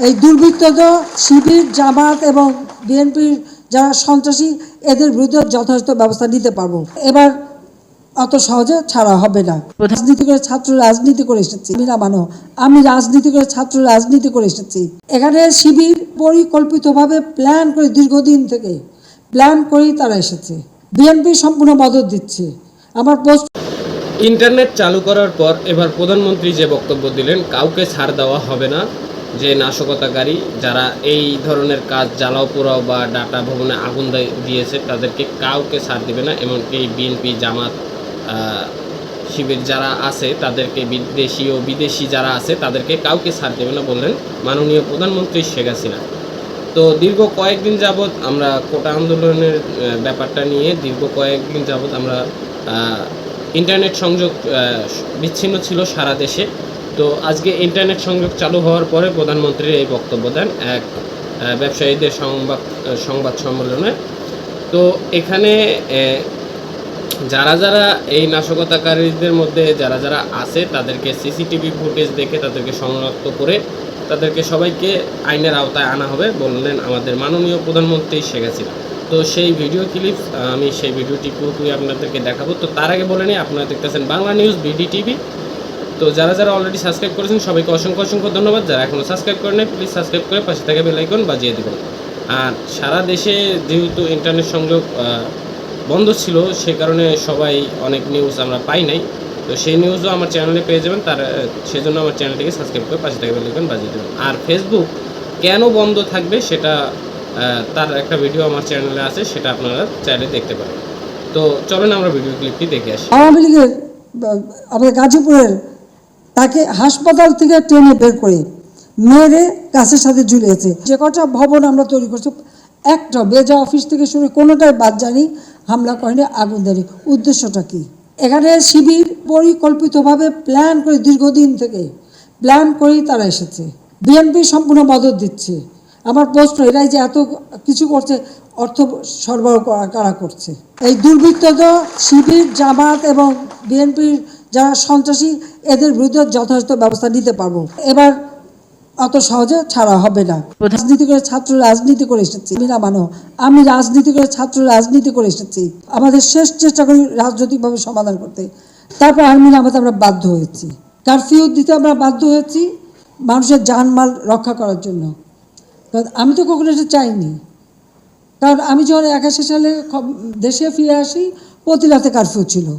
এই দুর্বৃত্তদ শিবির জামাত এবং বিএনপির যারা সন্ত্রাসী এদের বিরুদ্ধে যথাযথ ব্যবস্থা নিতে পারবো। এবার অত সহজে ছাড়া হবে না। রাজনীতি করে ছাত্র রাজনীতি করে এসেছি, আমি রাজনীতি করে ছাত্র রাজনীতি করে এসেছি। এখানে শিবির পরিকল্পিতভাবে প্ল্যান করে দীর্ঘদিন থেকে প্ল্যান করেই তারা এসেছে। বিএনপি সম্পূর্ণ মদত দিচ্ছে। আমার পোস্ট ইন্টারনেট চালু করার পর এবার প্রধানমন্ত্রী যে বক্তব্য দিলেন, কাউকে ছাড় দেওয়া হবে না। যে নাশকতাকারী যারা এই ধরনের কাজ জ্বালাও পোড়াও বা ডাটা ভবনে আগুন দিয়েছে তাদেরকে কাউকে ছাড় দেবে না। এমনকি বিএনপি জামাত শিবির যারা আছে তাদেরকে, দেশি ও বিদেশি যারা আছে তাদেরকে কাউকে ছাড় দেবে না বললেন মাননীয় প্রধানমন্ত্রী শেখ হাসিনা। তো দীর্ঘ কয়েকদিন যাবৎ আমরা কোটা আন্দোলনের ব্যাপারটা নিয়ে দীর্ঘ কয়েকদিন যাবৎ আমরা ইন্টারনেট সংযোগ বিচ্ছিন্ন ছিল সারা দেশে। তো আজকে ইন্টারনেট সংযোগ চালু হওয়ার পরে প্রধানমন্ত্রীর এই বক্তব্য দেন এক ব্যবসায়ীদের সংবাদ সম্মেলনে। তো এখানে যারা যারা এই নাশকতাকারীদের মধ্যে যারা যারা আছে তাদেরকে সিসিটিভি ফুটেজ দেখে তাদেরকে শনাক্ত করে তাদেরকে সবাইকে আইনের আওতায় আনা হবে বললেন আমাদের মাননীয় প্রধানমন্ত্রী শেখ হাসিনা। তো সেই ভিডিও ক্লিপ আমি সেই ভিডিওটি পুরোপুরি আপনাদেরকে দেখাবো। তো তার আগে বলে নিই, আপনারা দেখতেছেন বাংলা নিউজ BDTV। তো যারা যারা অলরেডি সাবস্ক্রাইব করেছেন সবাইকে অসংখ্য অসংখ্য ধন্যবাদ। যারা এখনও সাবস্ক্রাইব করেন নাই প্লিজ সাবস্ক্রাইব করে পাশে থাকা বেল আইকন বাজিয়ে দেবেন। আর সারা দেশে যেহেতু ইন্টারনেট সংযোগ বন্ধ ছিল সে কারণে সবাই অনেক নিউজ আমরা পাই নাই। তো সেই নিউজও আমার চ্যানেলে পেয়ে যাবেন, তার সেজন্য আমার চ্যানেলটিকে সাবস্ক্রাইব করে পাশে থাকা বেল আইকন বাজিয়ে দেবেন। আর ফেসবুক কেন বন্ধ থাকবে সেটা তার একটা ভিডিও আমার চ্যানেলে আছে, সেটা আপনারা চাইলে দেখতে পারেন। তো চলেন আমরা ভিডিও ক্লিপটি দেখে আসি। আওয়ামী লীগের আমাদের গাজীপুরের তাকে হাসপাতাল থেকে ট্রেনে বের করে মেরে গাছের সাথে ঝুলিয়েছে। যে কটা ভবন আমরা তৈরি করছি একটা বেজা অফিস থেকে শুরু কোনোটাই বাদ যায়নি, হামলা করেনি, আগুন দেয়নি। উদ্দেশ্যটা কি? এখানে শিবির পরিকল্পিতভাবে প্ল্যান করে দীর্ঘদিন থেকে প্ল্যান করেই তারা এসেছে। বিএনপি সম্পূর্ণ মদত দিচ্ছে। আমার প্রশ্ন, এরাই যে এত কিছু করছে অর্থ সরবরাহ কারা করছে? এই দুর্বৃত্তদ শিবির জামাত এবং বিএনপির যারা সন্ত্রাসী এদের বিরুদ্ধে যথাযথ ব্যবস্থা নিতে পারবো। এবার অত সহজে ছাড়া হবে না। রাজনীতি করে ছাত্র রাজনীতি করে এসেছি, আমি রাজনীতি করে ছাত্র রাজনীতি করে এসেছি। আমাদের শেষ চেষ্টা করি রাজনৈতিকভাবে সমাধান করতে। তারপর আর্মি নামাতে আমরা বাধ্য হয়েছি, কারফিউ দিতে আমরা বাধ্য হয়েছি মানুষের জানমাল রক্ষা করার জন্য। আমি তো কখনো এটা চাইনি, কারণ আমি যখন 81 সালে দেশে ফিরে আসি প্রতি রাতে কারফিউ ছিল।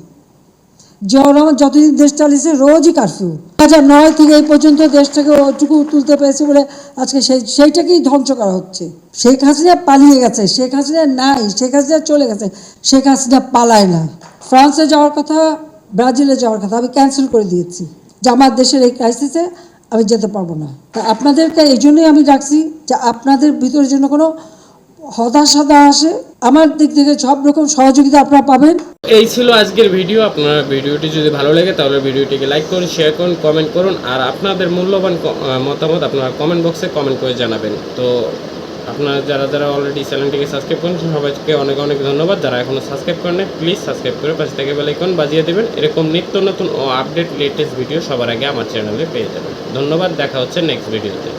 জিয়াউর রহমান যতদিন দেশ চালিয়েছে রোজই কারফিউ। 2009 থেকে এই পর্যন্ত দেশটাকে ওটুকু তুলতে পেরেছে বলে আজকে সেইটাকেই ধ্বংস করা হচ্ছে। শেখ হাসিনা পালিয়ে গেছে, শেখ হাসিনা নাই, শেখ হাসিনা চলে গেছে, শেখ হাসিনা পালায় না। ফ্রান্সে যাওয়ার কথা, ব্রাজিলে যাওয়ার কথা আমি ক্যান্সেল করে দিয়েছি যে আমার দেশের এই ক্রাইসিসে আমি যেতে পারবো না। তা আপনাদেরকে এই জন্যই আমি ডাকছি যে আপনাদের ভিতরে যেন কোনো হতাশা আসে, আমার দিক থেকে সব রকম সহযোগিতা আপনারা পাবেন। এই ছিল আজকের ভিডিও। আপনার ভিডিওটি যদি ভালো লাগে তাহলে ভিডিওটিকে লাইক করুন, শেয়ার করুন, কমেন্ট করুন। আর আপনাদের মূল্যবান মতামত আপনারা কমেন্ট বক্সে কমেন্ট করে জানাবেন। তো আপনারা যারা যারা অলরেডি চ্যানেলটিকে সাবস্ক্রাইব করেন সবাইকে অনেক অনেক ধন্যবাদ। যারা এখনও সাবস্ক্রাইব করেন প্লিজ সাবস্ক্রাইব করে পাশে থেকে বেল আইকন বাজিয়ে দেবেন। এরকম নিত্য নতুন ও আপডেট লেটেস্ট ভিডিও সবার আগে আমার চ্যানেলে পেয়ে যাবেন। ধন্যবাদ, দেখা হচ্ছে নেক্সট ভিডিওতে।